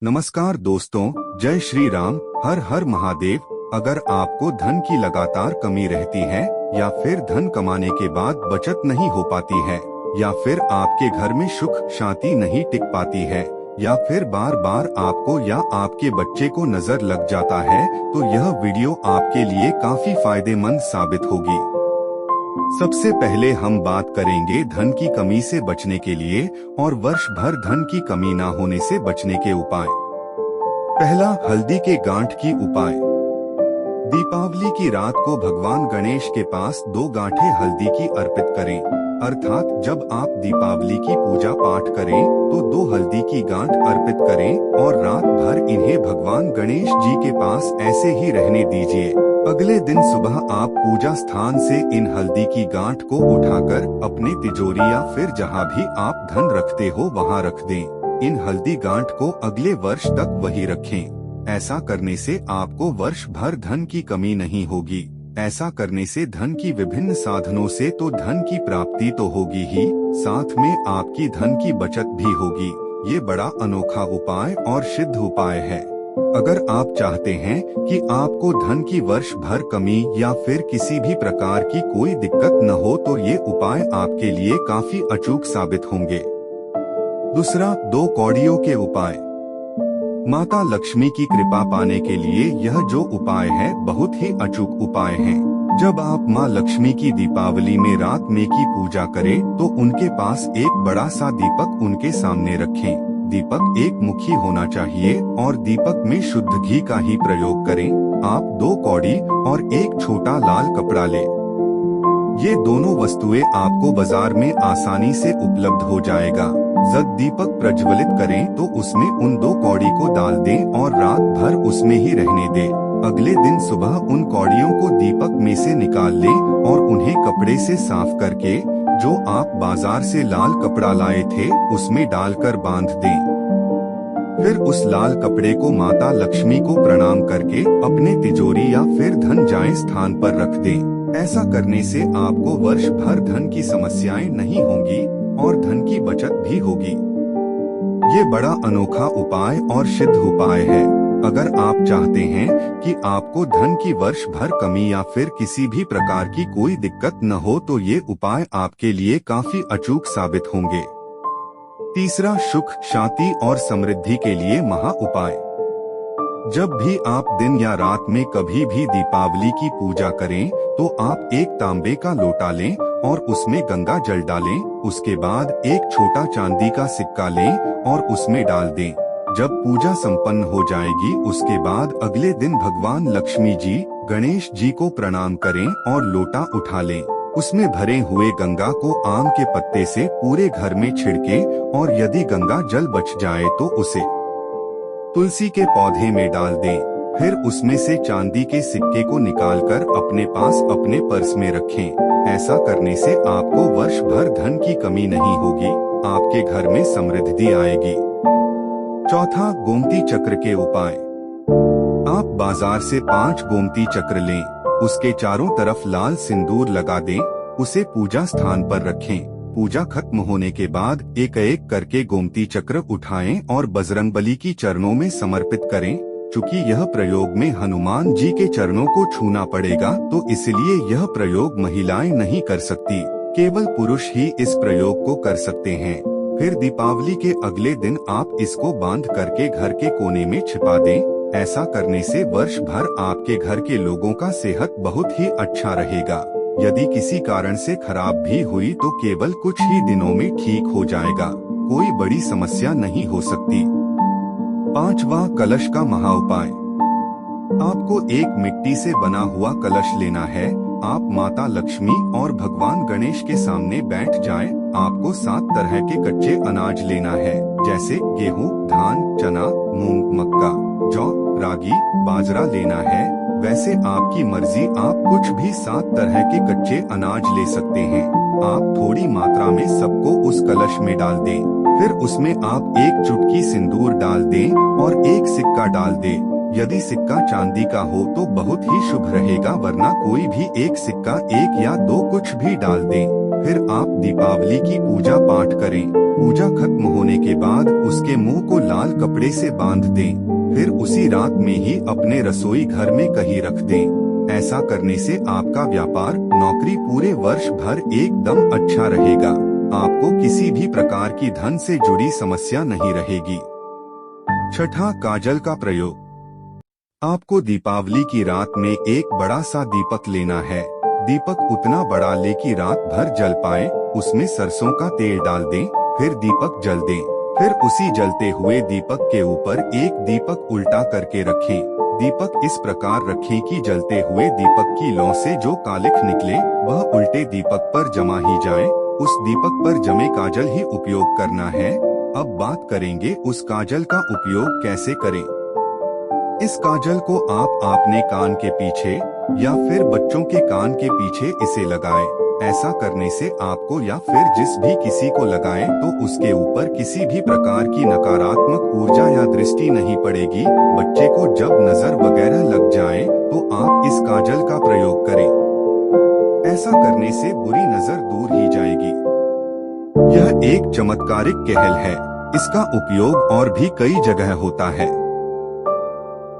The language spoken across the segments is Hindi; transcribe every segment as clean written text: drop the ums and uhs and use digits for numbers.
नमस्कार दोस्तों, जय श्री राम, हर हर महादेव। अगर आपको धन की लगातार कमी रहती है या फिर धन कमाने के बाद बचत नहीं हो पाती है या फिर आपके घर में सुख शांति नहीं टिक पाती है या फिर बार बार आपको या आपके बच्चे को नजर लग जाता है, तो यह वीडियो आपके लिए काफी फायदेमंद साबित होगी। सबसे पहले हम बात करेंगे धन की कमी से बचने के लिए और वर्ष भर धन की कमी ना होने से बचने के उपाय। पहला, हल्दी के गांठ की उपाय। दीपावली की रात को भगवान गणेश के पास 2 गांठें हल्दी की अर्पित करें। अर्थात जब आप दीपावली की पूजा पाठ करें तो 2 हल्दी की गांठ अर्पित करें और रात भर इन्हें भगवान गणेश जी के पास ऐसे ही रहने दीजिए। अगले दिन सुबह आप पूजा स्थान से इन हल्दी की गांठ को उठाकर अपने तिजोरी या फिर जहां भी आप धन रखते हो वहां रख दें। इन हल्दी गांठ को अगले वर्ष तक वही रखें। ऐसा करने से आपको वर्ष भर धन की कमी नहीं होगी। ऐसा करने से धन की विभिन्न साधनों से तो धन की प्राप्ति तो होगी ही, साथ में आपकी धन की बचत भी होगी। ये बड़ा अनोखा उपाय और सिद्ध उपाय है। अगर आप चाहते हैं कि आपको धन की वर्ष भर कमी या फिर किसी भी प्रकार की कोई दिक्कत न हो, तो ये उपाय आपके लिए काफी अचूक साबित होंगे। दूसरा, 2 कौड़ियों के उपाय। माता लक्ष्मी की कृपा पाने के लिए यह जो उपाय है बहुत ही अचूक उपाय है। जब आप माँ लक्ष्मी की दीपावली में रात में की पूजा करें तो उनके पास एक बड़ा सा दीपक उनके सामने रखें। दीपक एक मुखी होना चाहिए और दीपक में शुद्ध घी का ही प्रयोग करें। आप 2 कौड़ी और एक छोटा लाल कपड़ा लें। ये दोनों वस्तुएं आपको बाजार में आसानी से उपलब्ध हो जाएगा। जब दीपक प्रज्वलित करें तो उसमें उन 2 कौड़ी को डाल दें और रात भर उसमें ही रहने दें। अगले दिन सुबह उन कौड़ियों को दीपक में से निकाल लें और उन्हें कपड़े से साफ करके जो आप बाजार से लाल कपड़ा लाए थे उसमें डालकर बांध दें। फिर उस लाल कपड़े को माता लक्ष्मी को प्रणाम करके अपने तिजोरी या फिर धन जाए स्थान पर रख दें। ऐसा करने से आपको वर्ष भर धन की समस्याएं नहीं होंगी और धन की बचत भी होगी। ये बड़ा अनोखा उपाय और सिद्ध उपाय है। अगर आप चाहते हैं कि आपको धन की वर्ष भर कमी या फिर किसी भी प्रकार की कोई दिक्कत न हो, तो ये उपाय आपके लिए काफी अचूक साबित होंगे। तीसरा, सुख शांति और समृद्धि के लिए महा उपाय। जब भी आप दिन या रात में कभी भी दीपावली की पूजा करें तो आप एक तांबे का लोटा लें और उसमें गंगा जल डालें। उसके बाद एक छोटा चांदी का सिक्का लें और उसमें डाल दें। जब पूजा संपन्न हो जाएगी उसके बाद अगले दिन भगवान लक्ष्मी जी गणेश जी को प्रणाम करें और लोटा उठा लें। उसमें भरे हुए गंगा को आम के पत्ते से पूरे घर में छिड़कें और यदि गंगा जल बच जाए तो उसे तुलसी के पौधे में डाल दें। फिर उसमें से चांदी के सिक्के को निकालकर अपने पास अपने पर्स में रखें। ऐसा करने से आपको वर्ष भर धन की कमी नहीं होगी, आपके घर में समृद्धि आएगी। चौथा, गोमती चक्र के उपाय। आप बाजार से 5 गोमती चक्र लें, उसके चारों तरफ लाल सिंदूर लगा दें, उसे पूजा स्थान पर रखें। पूजा खत्म होने के बाद एक एक करके गोमती चक्र उठाएं और बजरंगबली की चरणों में समर्पित करें। चूँकि यह प्रयोग में हनुमान जी के चरणों को छूना पड़ेगा तो इसलिए यह प्रयोग महिलाएं नहीं कर सकती, केवल पुरुष ही इस प्रयोग को कर सकते हैं। फिर दीपावली के अगले दिन आप इसको बांध करके घर के कोने में छिपा दें। ऐसा करने से वर्ष भर आपके घर के लोगों का सेहत बहुत ही अच्छा रहेगा। यदि किसी कारण से खराब भी हुई तो केवल कुछ ही दिनों में ठीक हो जाएगा, कोई बड़ी समस्या नहीं हो सकती। 5वां, कलश का महाउपाय। आपको एक मिट्टी से बना हुआ कलश लेना है। आप माता लक्ष्मी और भगवान गणेश के सामने बैठ जाएं। आपको 7 तरह के कच्चे अनाज लेना है, जैसे गेहूं, धान, चना, मूंग, मक्का, जौ, रागी, बाजरा लेना है। वैसे आपकी मर्जी, आप कुछ भी 7 तरह के कच्चे अनाज ले सकते हैं। आप थोड़ी मात्रा में सबको उस कलश में डाल दें। फिर उसमें आप एक चुटकी सिंदूर डाल दें और एक सिक्का डाल दें। यदि सिक्का चांदी का हो तो बहुत ही शुभ रहेगा, वरना कोई भी एक सिक्का, 1 या 2 कुछ भी डाल दें। फिर आप दीपावली की पूजा पाठ करें। पूजा खत्म होने के बाद उसके मुंह को लाल कपड़े से बांध दें। फिर उसी रात में ही अपने रसोई घर में कहीं रख दें। ऐसा करने से आपका व्यापार, नौकरी पूरे वर्ष भर एकदम अच्छा रहेगा। आपको किसी भी प्रकार की धन से जुड़ी समस्या नहीं रहेगी। छठा, काजल का प्रयोग। आपको दीपावली की रात में एक बड़ा सा दीपक लेना है। दीपक उतना बड़ा ले कि रात भर जल पाए। उसमें सरसों का तेल डाल दें, फिर दीपक जल दें। फिर उसी जलते हुए दीपक के ऊपर एक दीपक उल्टा करके रखें। दीपक इस प्रकार रखें कि जलते हुए दीपक की लौ से जो कालिख निकले वह उल्टे दीपक पर जमा ही जाए। उस दीपक पर जमे काजल ही उपयोग करना है। अब बात करेंगे उस काजल का उपयोग कैसे करें। इस काजल को आप अपने कान के पीछे या फिर बच्चों के कान के पीछे इसे लगाएं। ऐसा करने से आपको या फिर जिस भी किसी को लगाएं तो उसके ऊपर किसी भी प्रकार की नकारात्मक ऊर्जा या दृष्टि नहीं पड़ेगी। बच्चे को जब नजर वगैरह लग जाए तो आप इस काजल का प्रयोग करें। ऐसा करने से बुरी नजर दूर ही जाएगी। यह एक चमत्कारिक कहल है। इसका उपयोग और भी कई जगह होता है।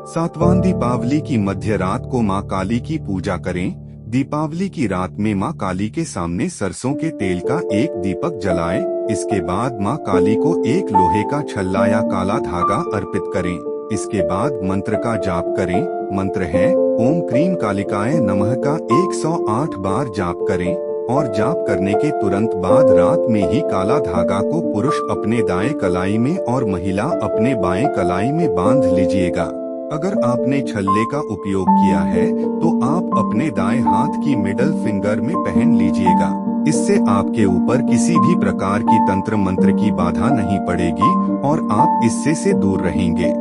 सातवां, दीपावली की मध्य रात को माँ काली की पूजा करें। दीपावली की रात में माँ काली के सामने सरसों के तेल का एक दीपक जलाएं। इसके बाद माँ काली को एक लोहे का छल्ला या काला धागा अर्पित करें। इसके बाद मंत्र का जाप करें। मंत्र है ओम क्रीम कालिकाय नमः का 108 बार जाप करें और जाप करने के तुरंत बाद रात में ही काला धागा को पुरुष अपने दाएं कलाई में और महिला अपने बाएं कलाई में बांध लीजिएगा। अगर आपने छल्ले का उपयोग किया है तो आप अपने दाएं हाथ की मिडल फिंगर में पहन लीजिएगा। इससे आपके ऊपर किसी भी प्रकार की तंत्र मंत्र की बाधा नहीं पड़ेगी और आप इससे दूर रहेंगे।